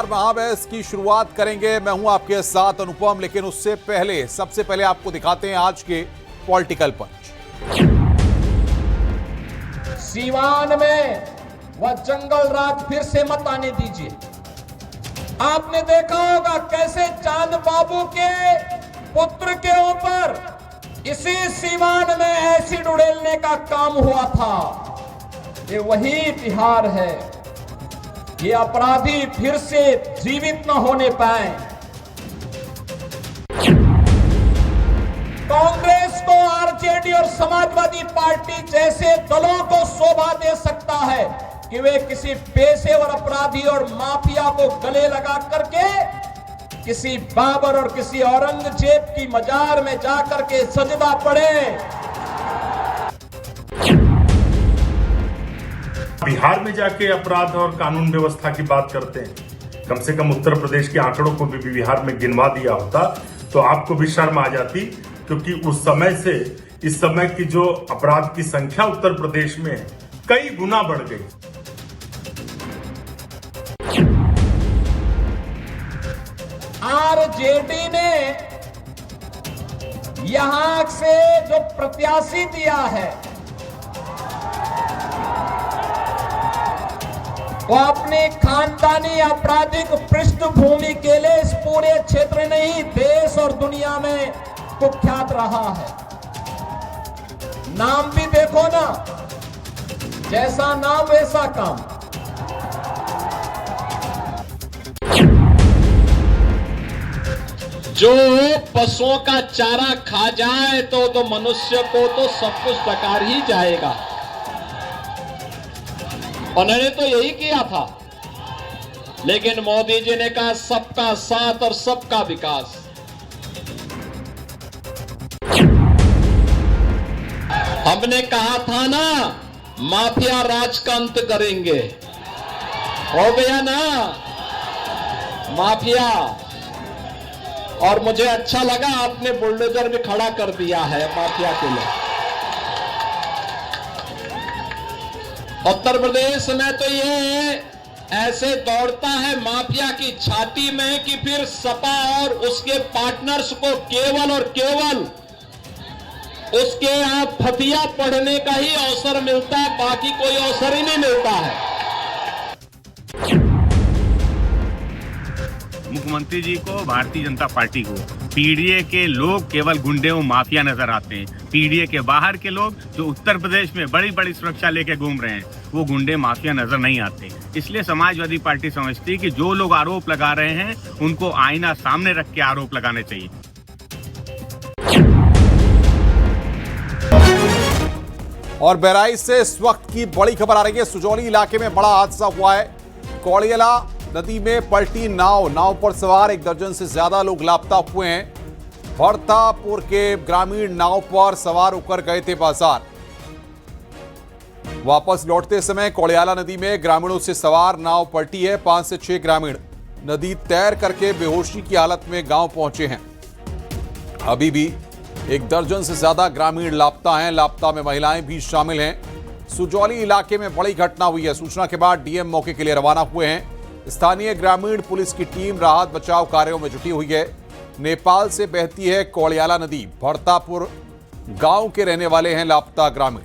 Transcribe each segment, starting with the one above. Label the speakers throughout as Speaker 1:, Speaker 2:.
Speaker 1: जोरदार महाबहस की शुरुआत करेंगे। मैं हूं आपके साथ अनुपम, लेकिन उससे पहले सबसे पहले आपको दिखाते हैं आज के पॉलिटिकल पंच।
Speaker 2: सीवान में वह जंगल राज फिर से मत आने दीजिए। आपने देखा होगा कैसे चांद बाबू के पुत्र के ऊपर इसी सीवान में एसिड उड़ेलने का काम हुआ था। ये वही तिहार है। ये अपराधी फिर से जीवित न होने पाए। कांग्रेस को आरजेडी और समाजवादी पार्टी जैसे दलों को शोभा दे सकता है कि वे किसी पेशेवर अपराधी और माफिया को गले लगा करके किसी बाबर और किसी औरंगजेब की मजार में जाकर के सजदा पड़े।
Speaker 3: बिहार में जाके अपराध और कानून व्यवस्था की बात करते हैं। कम से कम उत्तर प्रदेश के आंकड़ों को भी बिहार में गिनवा दिया होता तो आपको भी शर्म आ जाती, क्योंकि उस समय से इस समय की जो अपराध की संख्या उत्तर प्रदेश में कई गुना बढ़ गई।
Speaker 2: आरजेडी ने यहां से जो प्रत्याशी दिया है वो अपनी खानदानी आपराधिक पृष्ठभूमि के लिए इस पूरे क्षेत्र नहीं देश और दुनिया में कुख्यात रहा है। नाम भी देखो ना, जैसा नाम वैसा काम। जो पशुओं का चारा खा जाए तो मनुष्य को तो सब कुछ डकार ही जाएगा। उन्होंने तो यही किया था, लेकिन मोदी जी ने कहा सबका साथ और सबका विकास। हमने कहा था ना माफिया राज का अंत करेंगे, हो गया ना माफिया। और मुझे अच्छा लगा आपने बुलडोजर भी खड़ा कर दिया है माफिया के लिए। उत्तर प्रदेश में तो ये ऐसे दौड़ता है माफिया की छाती में कि फिर सपा और उसके पार्टनर्स को केवल और केवल उसके यहां फतिया पढ़ने का ही अवसर मिलता है, बाकी कोई अवसर ही नहीं मिलता है।
Speaker 4: मुख्यमंत्री जी को, भारतीय जनता पार्टी को पीडीए के लोग केवल गुंडे और माफिया नजर आते हैं। पीडीए के बाहर के लोग जो उत्तर प्रदेश में बड़ी बड़ी सुरक्षा लेके घूम रहे हैं वो गुंडे माफिया नजर नहीं आते। इसलिए समाजवादी पार्टी समझती है कि जो लोग आरोप लगा रहे हैं उनको आईना सामने रख के आरोप लगाने चाहिए।
Speaker 1: और बहराइच से इस वक्त की बड़ी खबर आ रही है। सुजौली इलाके में बड़ा हादसा हुआ है। कोड़ियाला नदी में पलटी नाव पर सवार 1 दर्जन से ज्यादा लोग लापता हुए हैं। भरतापुर के ग्रामीण नाव पर सवार होकर गए थे बाजार। वापस लौटते समय कोड़ियाला नदी में ग्रामीणों से सवार नाव पलटी है। 5 से 6 ग्रामीण नदी तैर करके बेहोशी की हालत में गांव पहुंचे हैं। अभी भी 1 दर्जन से ज्यादा ग्रामीण लापता हैं। लापता में महिलाएं भी शामिल हैं। सुजौली इलाके में बड़ी घटना हुई है। सूचना के बाद डीएम मौके के लिए रवाना हुए हैं। स्थानीय ग्रामीण पुलिस की टीम राहत बचाव कार्यों में जुटी हुई है। नेपाल से बहती है कोड़ियाला नदी। भरतापुर गांव के रहने वाले हैं लापता ग्रामीण।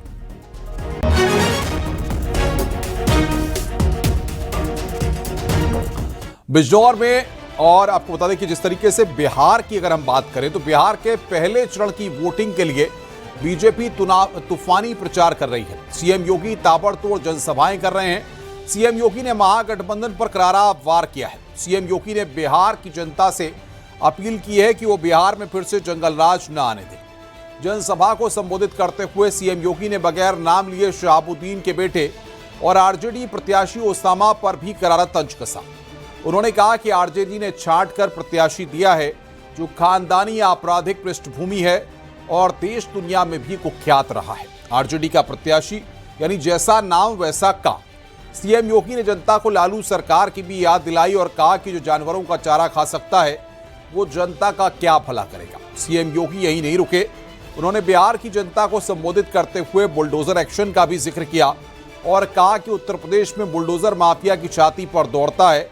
Speaker 1: बिजनौर में, और आपको बता दें कि जिस तरीके से बिहार की अगर हम बात करें तो बिहार के पहले चरण की वोटिंग के लिए बीजेपी तूफानी प्रचार कर रही है। सीएम योगी ताबड़तोड़ जनसभाएं कर रहे हैं। सीएम योगी ने महागठबंधन पर करारा वार किया है। सीएम योगी ने बिहार की जनता से अपील की है कि वो बिहार में फिर से जंगल राज न आने दें। जनसभा को संबोधित करते हुए सीएम योगी ने बगैर नाम लिए शहाबुद्दीन के बेटे और आरजेडी प्रत्याशी ओसामा पर भी करारा तंज कसा। उन्होंने कहा कि आरजेडी ने छांट कर प्रत्याशी दिया है जो खानदानी आपराधिक पृष्ठभूमि है और देश दुनिया में भी कुख्यात रहा है। आरजेडी का प्रत्याशी यानी जैसा नाम वैसा काम। सीएम योगी ने जनता को लालू सरकार की भी याद दिलाई और कहा कि जो जानवरों का चारा खा सकता है वो जनता का क्या भला करेगा। सीएम योगी यही नहीं रुके। उन्होंने बिहार की जनता को संबोधित करते हुए बुलडोजर एक्शन का भी जिक्र किया और कहा कि उत्तर प्रदेश में बुलडोजर माफिया की छाती पर दौड़ता है।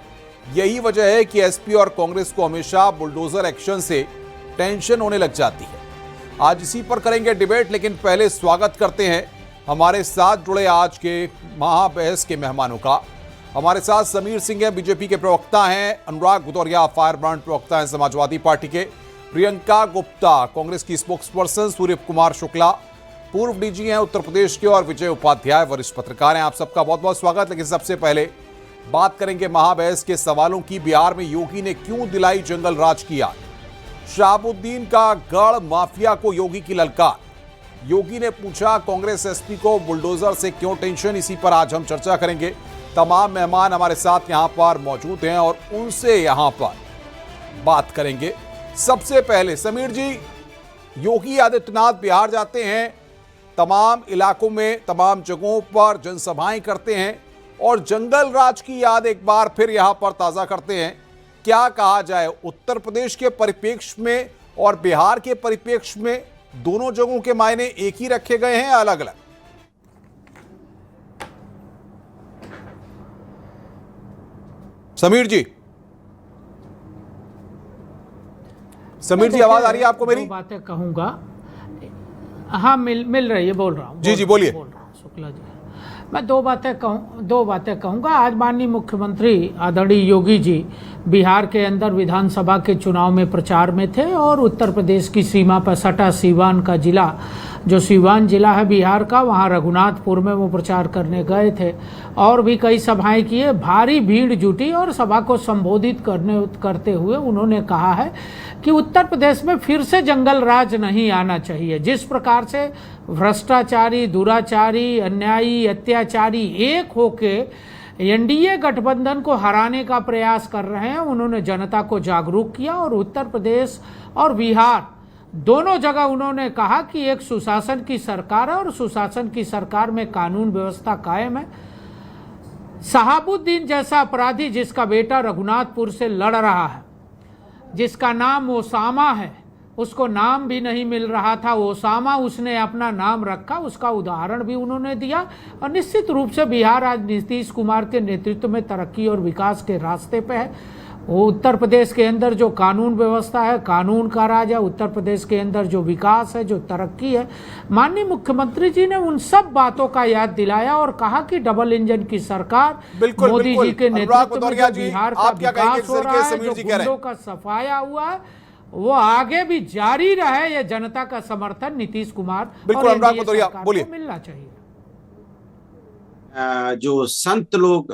Speaker 1: यही वजह है कि एसपी और कांग्रेस को हमेशा बुलडोजर एक्शन से टेंशन होने लग जाती है। आज इसी पर करेंगे डिबेट, लेकिन पहले स्वागत करते हैं हमारे साथ जुड़े आज के महाबहस के मेहमानों का। हमारे साथ समीर सिंह हैं, बीजेपी के प्रवक्ता हैं, अनुराग भदौरिया फायरब्रांड प्रवक्ता हैं समाजवादी पार्टी के, प्रियंका गुप्ता कांग्रेस की स्पोक्सपर्सन, सूर्य कुमार शुक्ला पूर्व डीजी हैं उत्तर प्रदेश के, और विजय उपाध्याय वरिष्ठ पत्रकार हैं। आप सबका बहुत बहुत स्वागत। लेकिन सबसे पहले बात करेंगे महाबहस के सवालों की। बिहार में योगी ने क्यों दिलाई जंगल राज की याद? शहाबुद्दीन का गढ़ माफिया को योगी की ललकार। योगी ने पूछा कांग्रेस एसपी को बुलडोजर से क्यों टेंशन, इसी पर आज हम चर्चा करेंगे। तमाम मेहमान हमारे साथ यहां पर मौजूद हैं और उनसे यहां पर बात करेंगे। सबसे पहले समीर जी, योगी आदित्यनाथ बिहार जाते हैं, तमाम इलाकों में तमाम जगहों पर जनसभाएं करते हैं और जंगल राज की याद एक बार फिर यहां पर ताजा करते हैं। क्या कहा जाए, उत्तर प्रदेश के परिप्रेक्ष्य में और बिहार के परिप्रेक्ष्य में दोनों जगहों के मायने एक ही रखे गए हैं, अलग अलग? समीर जी, आवाज आ रही है आपको मेरी?
Speaker 5: बातें कहूंगा, हाँ मिल रही है, बोल रहा हूँ।
Speaker 1: जी बोलिए।
Speaker 5: बोल रहा हूँ शुक्ला जी। मैं दो बातें कहूंगा। आज माननीय मुख्यमंत्री आदरणीय योगी जी बिहार के अंदर विधानसभा के चुनाव में प्रचार में थे और उत्तर प्रदेश की सीमा पर सटा सीवान का जिला, जो सीवान जिला है बिहार का, वहाँ रघुनाथपुर में वो प्रचार करने गए थे और भी कई सभाएं किए। भारी भीड़ जुटी और सभा को संबोधित करते हुए उन्होंने कहा है कि उत्तर प्रदेश में फिर से जंगल राज नहीं आना चाहिए। जिस प्रकार से भ्रष्टाचारी, दुराचारी, अन्यायी, अत्याचारी एक होके एनडीए गठबंधन को हराने का प्रयास कर रहे हैं, उन्होंने जनता को जागरूक किया और उत्तर प्रदेश और बिहार दोनों जगह उन्होंने कहा कि एक सुशासन की सरकार है और सुशासन की सरकार में कानून व्यवस्था कायम है। शहाबुद्दीन जैसा अपराधी जिसका बेटा रघुनाथपुर से लड़ रहा है, जिसका नाम ओसामा है, उसको नाम भी नहीं मिल रहा था, ओसामा उसने अपना नाम रखा, उसका उदाहरण भी उन्होंने दिया। और निश्चित रूप से बिहार आज नीतीश कुमार के नेतृत्व में तरक्की और विकास के रास्ते पे है। वो उत्तर प्रदेश के अंदर जो कानून व्यवस्था है, कानून का राज है, उत्तर प्रदेश के अंदर जो विकास है, जो तरक्की है, माननीय मुख्यमंत्री जी ने उन सब बातों का याद दिलाया और कहा कि डबल इंजन की सरकार मोदी जी के नेतृत्व में बिहार का विकास हो रहा है, जो गुंडों का सफाया हुआ है वो आगे भी जारी रहे। ये जनता का समर्थन नीतीश कुमार और एनडीए सरकार को मिलना चाहिए।
Speaker 6: जो संत लोग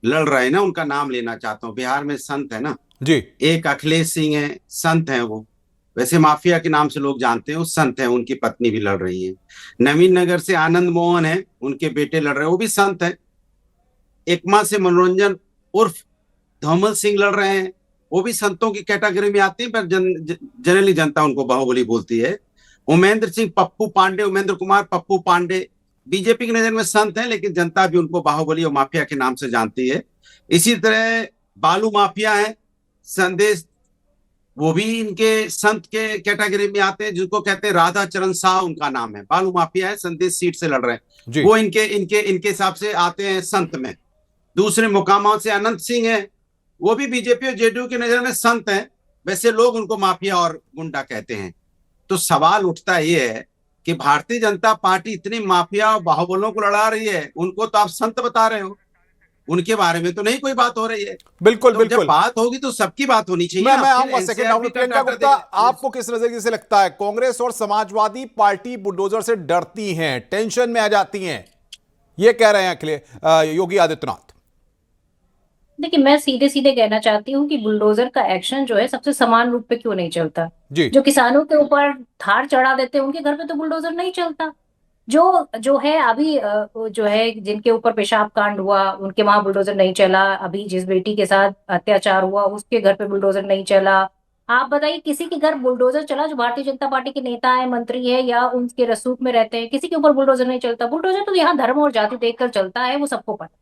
Speaker 6: लड़ रहे हैं ना, उनका नाम लेना चाहता हूँ। बिहार में संत है ना
Speaker 1: जी,
Speaker 6: एक अखिलेश सिंह है, संत है वो, वैसे माफिया के नाम से लोग जानते हैं, वो संत है, उनकी पत्नी भी लड़ रही है। नवीन नगर से आनंद मोहन है, उनके बेटे लड़ रहे हैं, वो भी संत है। एकमा से मनोरंजन उर्फ धौमल सिंह लड़ रहे हैं, वो भी संतों की कैटेगरी में आते हैं, पर जनरली जनता उनको बाहुबली बोलती है। उमेंद्र सिंह पप्पू पांडे, उमेंद्र कुमार पप्पू पांडे बीजेपी की नजर में संत हैं, लेकिन जनता भी उनको बाहुबली और माफिया के नाम से जानती है। इसी तरह बालू माफिया है, संदेश, वो भी इनके संत के कैटेगरी में आते हैं, जिनको कहते हैं राधा चरण शाह उनका नाम है। बालू माफिया है, संदेश सीट से लड़ रहे हैं, वो इनके हिसाब से आते हैं संत में। दूसरे मुकामा से अनंत सिंह है, वो भी बीजेपी और जेडीयू की नजर में संत हैं, वैसे लोग उनको माफिया और गुंडा कहते हैं। तो सवाल उठता ये है कि भारतीय जनता पार्टी इतनी माफिया और बाहुबलों को लड़ा रही है, उनको तो आप संत बता रहे हो, उनके बारे में तो नहीं कोई बात हो रही है।
Speaker 1: बिल्कुल
Speaker 6: तो
Speaker 1: बिल्कुल,
Speaker 6: जब बात होगी तो सबकी बात होनी चाहिए।
Speaker 1: मैं आऊंगा सेकंड राउंड में। प्रियंका गुप्ता, आपको किस नजरिए से लगता है कांग्रेस और समाजवादी पार्टी बुलडोजर से डरती हैं, टेंशन में आ जाती हैं, ये कह रहे हैं योगी आदित्यनाथ?
Speaker 7: देखिए, मैं सीधे सीधे कहना चाहती हूँ कि बुलडोजर का एक्शन जो है सबसे समान रूप पे क्यों नहीं चलता। जो किसानों के ऊपर धार चढ़ा देते हैं उनके घर पे तो बुलडोजर नहीं चलता। जो है अभी जो है जिनके ऊपर पेशाब कांड हुआ उनके वहां बुलडोजर नहीं चला, अभी जिस बेटी के साथ अत्याचार हुआ उसके घर पे बुलडोजर नहीं चला। आप बताइए किसी के घर बुलडोजर चला जो भारतीय जनता पार्टी के नेता है, मंत्री है या उनके रसूख में रहते हैं, किसी के ऊपर बुलडोजर नहीं चलता। बुलडोजर तो यहाँ धर्म और जाति देखकर चलता है, वो सबको पता।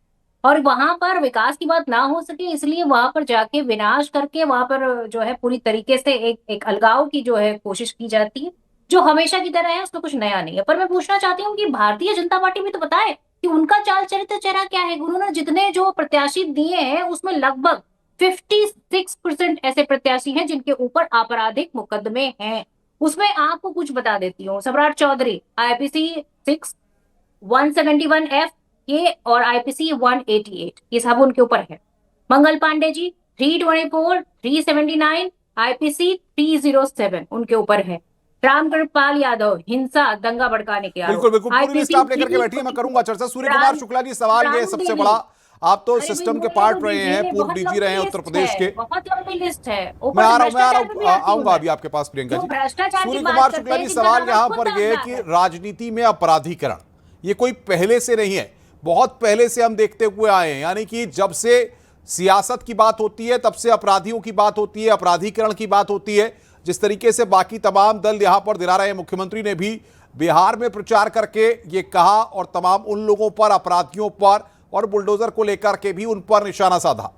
Speaker 7: और वहां पर विकास की बात ना हो सके इसलिए वहां पर जाके विनाश करके वहां पर जो है पूरी तरीके से एक अलगाव की जो है कोशिश की जाती है, जो हमेशा की तरह है, उसमें कुछ नया नहीं है। पर मैं पूछना चाहती हूँ कि भारतीय जनता पार्टी में तो बताए कि उनका चाल चरित्र चेहरा क्या है। उन्होंने जितने जो प्रत्याशी दिए हैं उसमें लगभग 56% ऐसे प्रत्याशी हैं जिनके ऊपर आपराधिक मुकदमे हैं। उसमें आपको कुछ बता देती हूँ, सम्राट चौधरी IPC 6 171F ये और IPC 188 ये सब उनके ऊपर है। मंगल पांडे जी 324 379 IPC 307 उनके ऊपर है। रामकृपाल यादव हिंसा दंगा भड़काने के आरोप,
Speaker 1: बिल्कुल पूरी लिस्ट आप लेकर के बैठिए, मैं करूंगा चर्चा। सूर्य कुमार शुक्ला जी, सवाल ये सबसे बड़ा, आप तो सिस्टम के पार्ट रहे हैं, पूर्व DG रहे हैं उत्तर प्रदेश के,
Speaker 7: बहुत लंबी लिस्ट है।
Speaker 1: मैं आ रहा हूँ आऊंगा अभी आपके पास प्रियंका जी। सूर्य कुमार शुक्ला जी, सवाल यहाँ पर यह है कि राजनीति में अपराधीकरण ये कोई पहले से नहीं है, बहुत पहले से हम देखते हुए आए हैं। यानी कि जब से सियासत की बात होती है तब से अपराधियों की बात होती है, अपराधीकरण की बात होती है। जिस तरीके से बाकी तमाम दल यहां पर दिला रहे हैं, मुख्यमंत्री ने भी बिहार में प्रचार करके ये कहा और तमाम उन लोगों पर, अपराधियों पर और बुलडोजर को लेकर के भी उन पर निशाना साधा।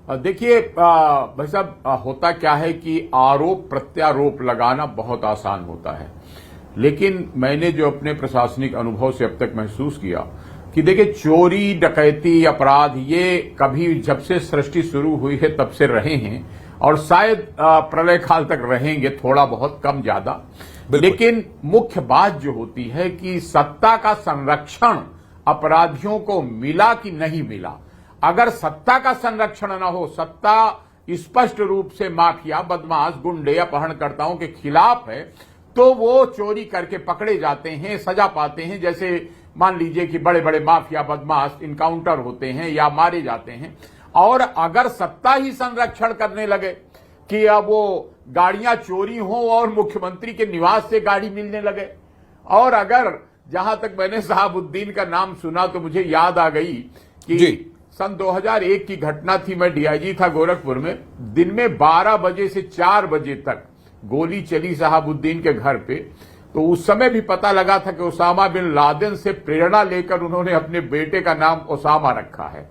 Speaker 8: देखिए भाई साहब, होता क्या है कि आरोप प्रत्यारोप लगाना बहुत आसान होता है, लेकिन मैंने जो अपने प्रशासनिक अनुभव से अब तक महसूस किया कि देखिए चोरी डकैती अपराध ये कभी जब से सृष्टि शुरू हुई है तब से रहे हैं और शायद प्रलय काल तक रहेंगे, थोड़ा बहुत कम ज्यादा। लेकिन मुख्य बात जो होती है कि सत्ता का संरक्षण अपराधियों को मिला कि नहीं मिला। अगर सत्ता का संरक्षण ना हो, सत्ता स्पष्ट रूप से माफिया, बदमाश, गुंडे, अपहरणकर्ताओं के खिलाफ है, तो वो चोरी करके पकड़े जाते हैं, सजा पाते हैं। जैसे मान लीजिए कि बड़े बड़े माफिया बदमाश इनकाउंटर होते हैं या मारे जाते हैं। और अगर सत्ता ही संरक्षण करने लगे कि अब वो गाड़ियां चोरी हो और मुख्यमंत्री के निवास से गाड़ी मिलने लगे, और अगर जहां तक मैंने शहाबुद्दीन का नाम सुना तो मुझे याद आ गई कि सन 2001 की घटना थी। मैं DIG था गोरखपुर में, दिन में 12 बजे से 4 बजे तक गोली चली शहाबुद्दीन के घर पे। तो उस समय भी पता लगा था कि ओसामा बिन लादेन से प्रेरणा लेकर उन्होंने अपने बेटे का नाम ओसामा रखा है।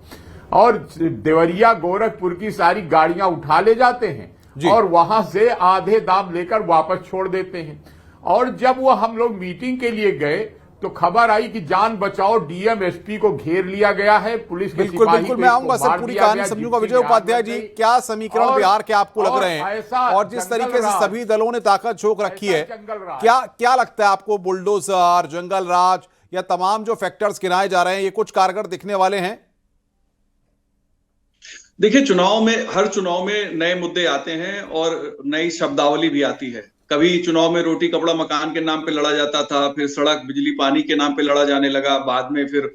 Speaker 8: और देवरिया गोरखपुर की सारी गाड़ियां उठा ले जाते हैं और वहां से आधे दाम लेकर वापस छोड़ देते हैं। और जब वो हम लोग मीटिंग के लिए गए तो खबर आई कि जान बचाओ DM SP को घेर लिया गया है, पुलिस के सिपाही
Speaker 1: बिल्कुल मैं आऊंगा सर, पूरी कहानी समझूंगा। विजय उपाध्याय जी, क्या समीकरण बिहार के आपको लग रहे हैं, और जिस तरीके से सभी दलों ने ताकत झोंक रखी है, क्या लगता है आपको बुलडोजर, जंगल राज या तमाम जो फैक्टर्स गिनाए जा रहे हैं, ये कुछ कारगर दिखने वाले हैं?
Speaker 9: देखिए, हर चुनाव में नए मुद्दे आते हैं और नई शब्दावली भी आती है। कभी चुनाव में रोटी कपड़ा मकान के नाम पे लड़ा जाता था, फिर सड़क बिजली पानी के नाम पे लड़ा जाने लगा। बाद में फिर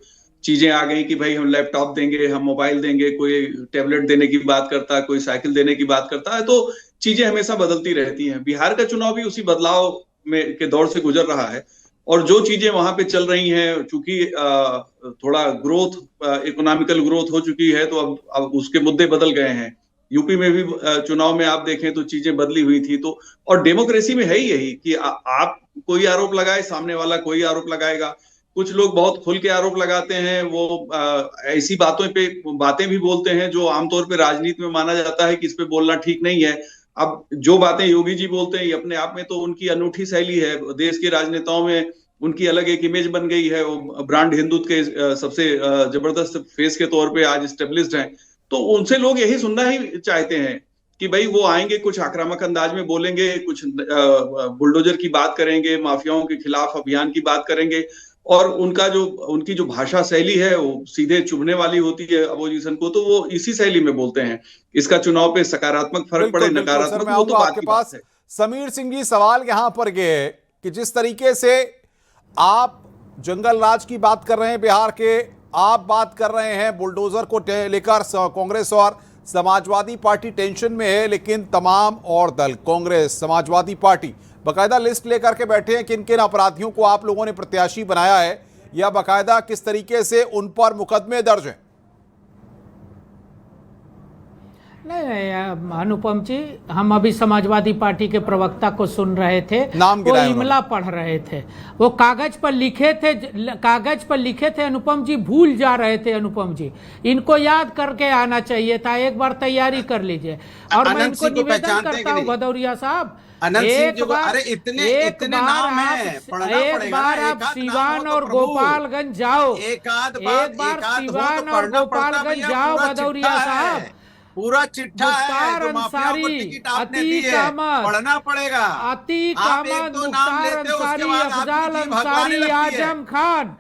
Speaker 9: चीजें आ गई कि भाई हम लैपटॉप देंगे, हम मोबाइल देंगे, कोई टैबलेट देने की बात करता है, कोई साइकिल देने की बात करता है। तो चीजें हमेशा बदलती रहती हैं। बिहार का चुनाव भी उसी बदलाव में के दौर से गुजर रहा है और जो चीजें वहां पे चल रही हैं, चूंकि थोड़ा ग्रोथ, इकोनॉमिकल ग्रोथ हो चुकी है, तो अब उसके मुद्दे बदल गए हैं। यूपी में भी चुनाव में आप देखें तो चीजें बदली हुई थी। तो और डेमोक्रेसी में है ही यही कि आप कोई आरोप लगाए, सामने वाला कोई आरोप लगाएगा। कुछ लोग बहुत खुल के आरोप लगाते हैं, वो ऐसी बातें भी बोलते हैं जो आमतौर पे राजनीति में माना जाता है कि इस पे बोलना ठीक नहीं है। अब जो बातें योगी जी बोलते हैं, ये अपने आप में तो उनकी अनूठी शैली है। देश के राजनेताओं में उनकी अलग एक इमेज बन गई है। वो ब्रांड हिंदुत्व के सबसे जबरदस्त फेस के तौर पे आज स्टेब्लिश्ड हैं। तो उनसे लोग यही सुनना ही चाहते हैं कि भाई वो आएंगे, कुछ आक्रामक अंदाज में बोलेंगे, कुछ बुलडोजर की बात करेंगे, माफियाओं के खिलाफ अभियान की बात करेंगे, और उनकी जो भाषा शैली है वो सीधे चुभने वाली होती है अपोजिशन को। तो वो इसी शैली में बोलते हैं। इसका चुनाव पे सकारात्मक फर्क पड़े, नकारात्मक, वो तो बात की बात है।
Speaker 1: समीर सिंह जी, सवाल यहां पर यह है कि जिस तरीके से आप जंगल राज की बात कर रहे हैं बिहार के, आप बात कर रहे हैं बुलडोजर को लेकर कांग्रेस और समाजवादी पार्टी टेंशन में है, लेकिन तमाम और दल, कांग्रेस, समाजवादी पार्टी बकायदा लिस्ट लेकर के बैठे हैं किन किन अपराधियों को आप लोगों ने प्रत्याशी बनाया है, या बकायदा किस तरीके से उन पर मुकदमे दर्ज हैं?
Speaker 5: नहीं अनुपम जी, हम अभी समाजवादी पार्टी के प्रवक्ता को सुन रहे थे,
Speaker 1: नाम
Speaker 5: वो इमला पढ़ रहे थे, वो कागज पर लिखे थे अनुपम जी, भूल जा रहे थे अनुपम जी, इनको याद करके आना चाहिए था, एक बार तैयारी कर लीजिए। और मैं इनको निवेदन करता हूँ भदौरिया साहब, एक बार आप सिवान और गोपालगंज जाओ, एक बार सिवान और गोपालगंज जाओ भदौरिया साहब,
Speaker 6: पूरा चिट्ठा है जो माफियाओं को टिकट आपने दी है, पढ़ना पड़ेगा।
Speaker 5: अतीक अहमद, मुख्तार अंसारी, अफजाल अंसारी, आजम खान,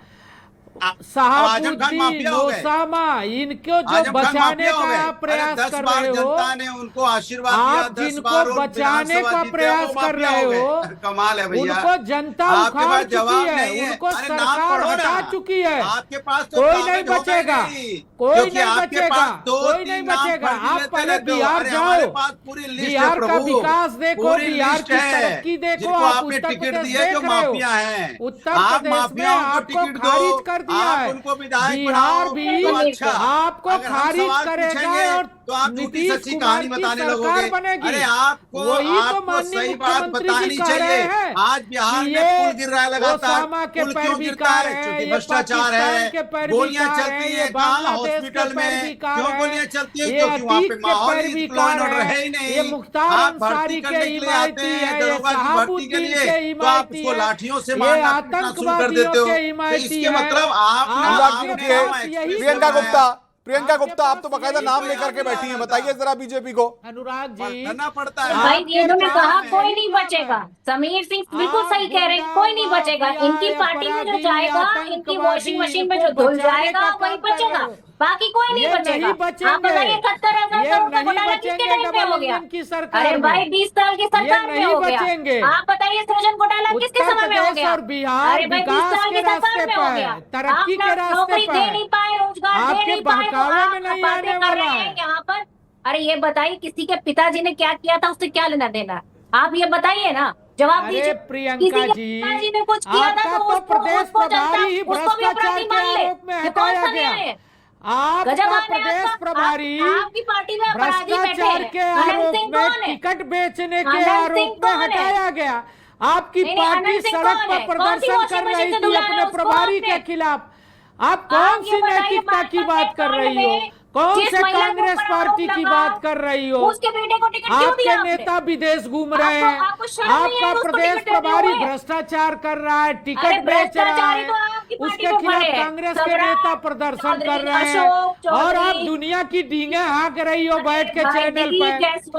Speaker 5: शहाबुद्दीन, ओसामा, इनको जो बचाने का प्रयास कर रहे हो,
Speaker 6: जनता ने उनको आशीर्वाद दिया,
Speaker 5: आप जिनको बचाने का प्रयास कर रहे हो,
Speaker 6: कमाल है भैया,
Speaker 5: उनको जनता उखाड़ चुकी है, उनको सरकार हटा चुकी है,
Speaker 6: आपके पास
Speaker 5: कोई नहीं बचेगा, कोई नहीं बचेगा, कोई नहीं बचेगा। आप पहले बिहार जाओ, बिहार का विकास देखो, बिहार की तरक्की देखो, आप उत्तर प्रदेश देख रहे हो, उत्तर प्रदेश में आपको खारिज कर दिया है, बिहार भी आपको खारिज करेगा और नीतीश कुमार की सरकार बनेगी।
Speaker 6: अरे आपको सही बात बतानी चाहिए। आज बिहार में पुल गिर रहा है लगातार, पुल क्यों गिरता है? क्योंकि भ्रष्टाचार है, गोलियां चलती है, कहाँ हॉस्पिटल में क्यों गोलियां चलती है? क्योंकि वहाँ पे माहौल लॉ एंड ऑर्डर है ही नहीं। आप भर्ती करने के लिए आते हैं दरोगा की भर्ती के लिए, तो आप उसको लाठियों से मारना पीटना शुरू कर देते हो। तो इसके मतलब
Speaker 1: प्रियंका गुप्ता, आप तो बाकायदा नाम लेकर के बैठी हैं, बताइए जरा बीजेपी को।
Speaker 5: अनुराग जी
Speaker 6: करना पड़ता है
Speaker 7: भाई, इन्होंने कहा कोई नहीं बचेगा, समीर सिंह बिल्कुल सही कह रहे हैं, कोई नहीं बचेगा। इनकी पार्टी में जो जाएगा, इनकी वॉशिंग मशीन में जो धुल जाएगा वही बचेगा, बाकी कोई नहीं बचेगा। आप बताइए 71,000 करोड़ का घोटाला किसके टाइम पे हो गया? अरे भाई 20 साल की सरकार में हो गया। आप बताइए सृजन घोटाला किसके समय में हो गया? अरे भाई 20 साल की सरकार में हो गया।
Speaker 5: तरक्की के रास्ते
Speaker 7: नौकरी दे नहीं पाए, रोजगार दे नहीं पाए, बातें कर रहे हैं यहाँ पर। अरे ये बताइए किसी के पिताजी ने क्या किया था, उससे क्या लेना देना? आप ये बताइए ना, जवाब दीजिए।
Speaker 5: प्रियंका जी,
Speaker 7: पिताजी ने कुछ किया था तो
Speaker 5: प्रदेश प्रभारी भ्रष्टाचार के आरोप में हटाया गया। आपका प्रदेश प्रभारी
Speaker 7: आपकी पार्टी में
Speaker 5: भ्रष्टाचार के आरोप में, टिकट बेचने के आरोप में हटाया गया। आपकी पार्टी सड़क पर प्रदर्शन कर रही थी अपने प्रभारी के खिलाफ। आप कौन सी नैतिकता की बात कर रही हो? कौन से कांग्रेस पार्टी की बात कर रही हो?
Speaker 7: उसके बेटे को टिकट क्यों दिया
Speaker 5: आपके नेता विदेश घूम रहे हैं, आपका प्रदेश प्रभारी भ्रष्टाचार कर रहा है, टिकट बेच रहा है, उसके खिलाफ कांग्रेस के नेता प्रदर्शन कर रहे हैं, और आप दुनिया की डींगे हाँक रही हो बैठ के चैनल पर।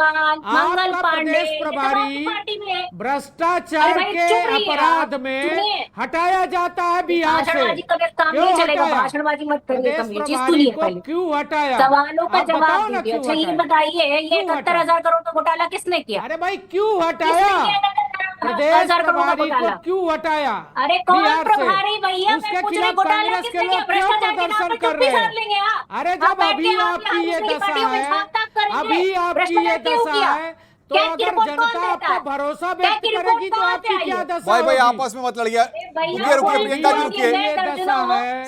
Speaker 5: आपका प्रदेश प्रभारी भ्रष्टाचार के अपराध में हटाया जाता है बिहार से। क्यों हटाया? प्रदेश प्रभारी को क्यों हटाया?
Speaker 7: सवालों का जवाब दीजिए। अच्छा ये बताइए, ये 71,000 करोड़ का घोटाला किसने किया?
Speaker 5: अरे भाई क्यों हटाया? प्रदेश प्रभारी को क्यों हटाया?
Speaker 7: अरे कौन प्रभारी भैया?
Speaker 5: उसके खिलाफ कांग्रेस के लोग क्यों प्रदर्शन कर रहे हैं? अरे जब अभी आपकी ये दशा है, अभी आपकी ये दशा है, तो अगर जनता आपको भरोसा व्यक्त करेगी तो आपकी क्या दशा होगी?
Speaker 1: भाई आपस में मत लड़िए, रुकिए प्रियंका जी, रुकिए,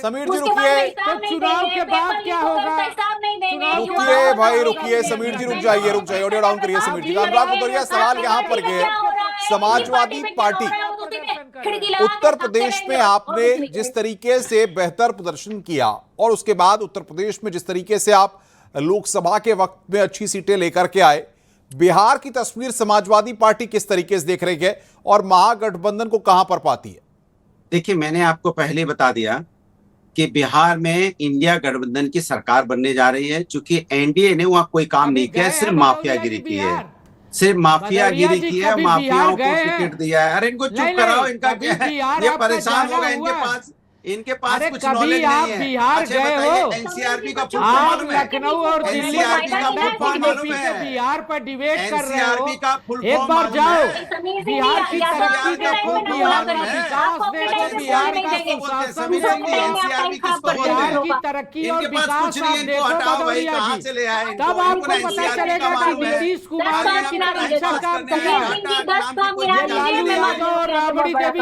Speaker 1: समीर जी रुकिए,
Speaker 5: तो चुनाव के बाद क्या होगा?
Speaker 1: रुकिए भाई रुकिए, समीर जी रुक जाइए, ऑडियो डाउन करिए समीर जी। अनुराग भदौरिया, सवाल यहाँ पर ये, समाजवादी पार्टी उत्तर प्रदेश में आपने जिस तरीके से बेहतर प्रदर्शन किया, और उसके बाद उत्तर प्रदेश में जिस तरीके से आप लोकसभा के वक्त में अच्छी सीटें लेकर के आए, बिहार की तस्वीर समाजवादी पार्टी किस तरीके से देख रही है और महागठबंधन को कहां पर पाती है?
Speaker 6: देखिए, मैंने आपको पहले बता दिया कि बिहार में इंडिया गठबंधन की सरकार बनने जा रही है, क्योंकि एनडीए ने वहां कोई काम नहीं किया, सिर्फ माफियागिरी की है, सिर्फ माफियागिरी की है, माफियाओं को टिकट दिया है। अरे इनको चुप कराओ, इनका क्या है? ये परेशान होगा, इनके पास कुछ नॉलेज नहीं है।
Speaker 5: बिहार गए हो?
Speaker 6: एनसीआरबी का फुल फॉर्म
Speaker 5: आप
Speaker 6: मालूम है?
Speaker 5: लखनऊ और दिल्ली बिहार पर डिबेट कर रहे हो, एक बार जाओ, बिहार की तरक्की देखो, बिहार का विकास देखो, बिहार का सुशासन देखो, बिहार की तरक्की और विकास आप देखो भदौरिया जी, तब आपको पता चलेगा कि नीतीश कुमार ने कितना अच्छा काम किया।
Speaker 6: नाम की कोई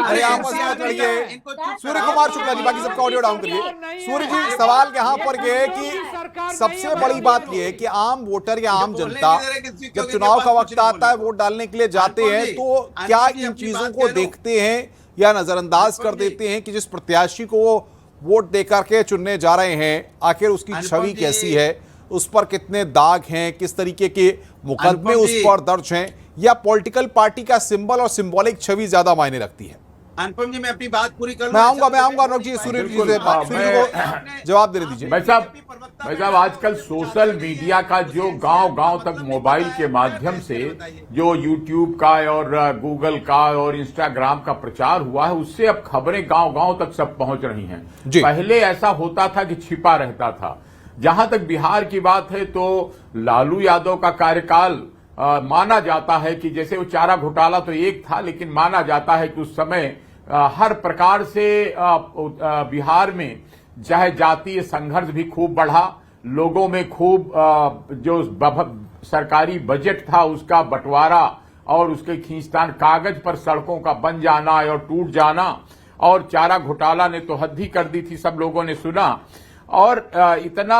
Speaker 1: अरे आपस में मत लड़िए। सूर्य कुमार शुक्ला जी, बाकी सबका ऑडियो डाउन करिए। सूर्य जी, सवाल यहाँ पर ये है कि सबसे बड़ी बात ये है कि आम वोटर या आम जनता जब चुनाव का वक्त आता है, वोट डालने के लिए जाते हैं, तो क्या इन चीजों को देखते हैं या नजरअंदाज कर देते हैं कि जिस प्रत्याशी को वो वोट देकर के चुनने जा रहे हैं, आखिर उसकी छवि कैसी है, उस पर कितने दाग हैं, किस तरीके के मुकदमे उस पर दर्ज हैं, या पॉलिटिकल पार्टी का सिंबल और सिंबॉलिक छवि ज्यादा मायने रखती है?
Speaker 6: अनुपम जी, मैं अपनी बात पूरी कर लूं।
Speaker 1: मैं आऊंगा अनुप जी, सूर्य जी से को जवाब देने दीजिए।
Speaker 8: भाई साहब, आजकल सोशल मीडिया का जो गांव तक मोबाइल के माध्यम से जो यूट्यूब का और गूगल का और इंस्टाग्राम का प्रचार हुआ है, उससे अब खबरें गांव तक सब पहुंच रही हैं। पहले ऐसा होता था कि छिपा रहता था। जहां तक बिहार की बात है, तो लालू यादव का कार्यकाल माना जाता है कि जैसे वो चारा घोटाला तो एक था, लेकिन माना जाता है कि उस समय हर प्रकार से बिहार में चाहे जातीय संघर्ष भी खूब बढ़ा, लोगों में खूब जो सरकारी बजट था उसका बंटवारा और उसके खींचतान, कागज पर सड़कों का बन जाना और टूट जाना, और चारा घोटाला ने तो हद ही कर दी थी, सब लोगों ने सुना। और इतना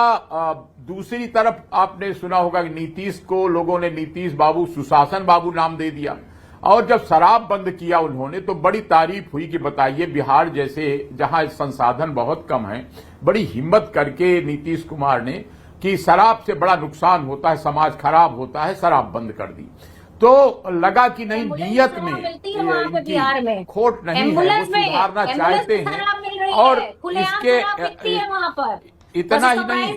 Speaker 8: दूसरी तरफ आपने सुना होगा कि नीतीश को लोगों ने नीतीश बाबू, सुशासन बाबू नाम दे दिया, और जब शराब बंद किया उन्होंने तो बड़ी तारीफ हुई कि बताइए बिहार जैसे जहां संसाधन बहुत कम है, बड़ी हिम्मत करके नीतीश कुमार ने कि शराब से बड़ा नुकसान होता है, समाज खराब होता है, शराब बंद कर दी। तो लगा कि नहीं, नीयत में इनकी खोट नहीं है, वो सुधारना चाहते हैं। और इसके इतना ही नहीं,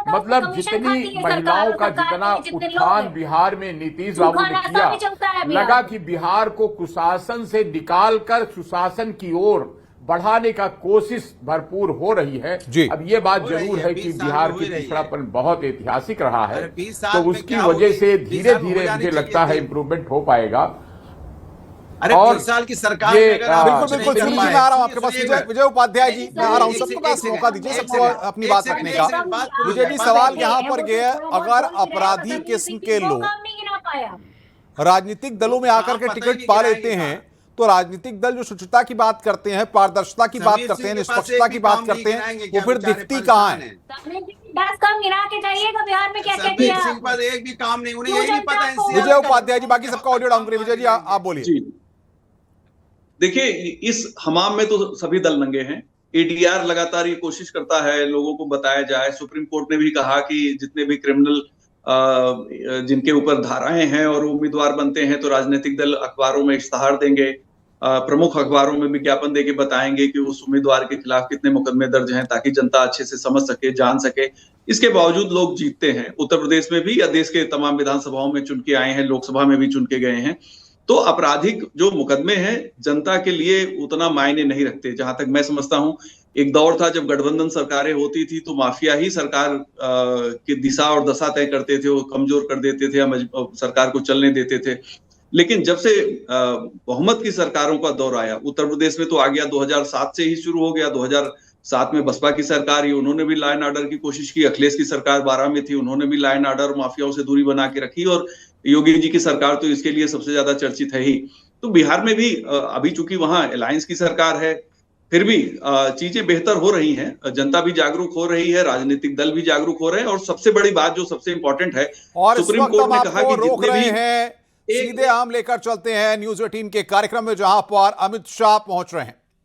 Speaker 8: मतलब जितनी महिलाओं का जितना उत्थान बिहार में नीतीश बाबू ने किया, लगा कि बिहार को कुशासन से निकालकर सुशासन की ओर बढ़ाने का कोशिश भरपूर हो रही है। अब ये बात जरूर है कि बिहार की पिछड़ापन बहुत ऐतिहासिक रहा है, तो उसकी वजह से धीरे धीरे मुझे लगता है इम्प्रूवमेंट हो पाएगा।
Speaker 6: अरे 3 साल की सरकार में
Speaker 1: बिल्कुल सूर्य जी, मैं आ रहा हूं आपके पास। विजय उपाध्याय जी, मैं आ रहा हूं, सबको पास मौका दीजिए, सबको अपनी बात रखने का। विजय जी, सवाल यहाँ पर ये है, अगर अपराधी किस्म के लोग राजनीतिक दलों में आकर के टिकट पा लेते हैं, तो राजनीतिक दल जो शुचिता की बात करते हैं, पारदर्शिता की बात करते हैं, निष्पक्षता की बात करते हैं, वो फिर दिखती कहाँ है?
Speaker 7: 10 काम गिना के जाइएगा बिहार में क्या क्या किया।
Speaker 6: एक भी काम नहीं, उन्हें यही नहीं पता है।
Speaker 1: विजय उपाध्याय जी, बाकी सबका ऑडियो डाउन करिए। विजय जी, आप बोलिए।
Speaker 9: देखिए, इस हमाम में तो सभी दल नंगे हैं। एडीआर लगातार ये कोशिश करता है लोगों को बताया जाए। सुप्रीम कोर्ट ने भी कहा कि जितने भी क्रिमिनल जिनके ऊपर धाराएं हैं और उम्मीदवार बनते हैं, तो राजनीतिक दल अखबारों में इश्तहार देंगे, प्रमुख अखबारों में विज्ञापन देके बताएंगे कि उस उम्मीदवार के खिलाफ कितने मुकदमे दर्ज हैं, ताकि जनता अच्छे से समझ सके, जान सके। इसके बावजूद लोग जीतते हैं। उत्तर प्रदेश में भी या देश के तमाम विधानसभाओं में चुन के आए हैं, लोकसभा में भी चुन के गए हैं। तो आपराधिक जो मुकदमे हैं जनता के लिए उतना मायने नहीं रखते। जहां तक मैं समझता हूं, एक दौर था जब गठबंधन सरकारें होती थी तो माफिया ही सरकार की दिशा और दशा तय करते थे, वो कमजोर कर देते थे या सरकार को चलने देते थे। लेकिन जब से बहुमत की सरकारों का दौर आया, उत्तर प्रदेश में तो आ गया, 2007 से ही शुरू हो गया। 2007 में बसपा की सरकार ही, उन्होंने भी लॉ एंड ऑर्डर की कोशिश की। अखिलेश की सरकार 12 में थी, उन्होंने भी लॉ एंड ऑर्डर, माफियाओं से दूरी बना के रखी। और योगी जी की सरकार तो इसके लिए सबसे ज्यादा चर्चित है ही। तो बिहार में भी अभी चूंकि वहां अलायंस की सरकार है, फिर भी चीजें बेहतर हो रही हैं। जनता भी जागरूक हो रही है, राजनीतिक दल भी जागरूक हो रहे हैं। और सबसे बड़ी बात जो सबसे इंपॉर्टेंट है,
Speaker 1: सुप्रीम कोर्ट ने कहा कि रोक रहे हैं, सीधे हम लेकर चलते हैं न्यूज़ 18 के कार्यक्रम में, जहां पर अमित शाह पहुंच रहे हैं।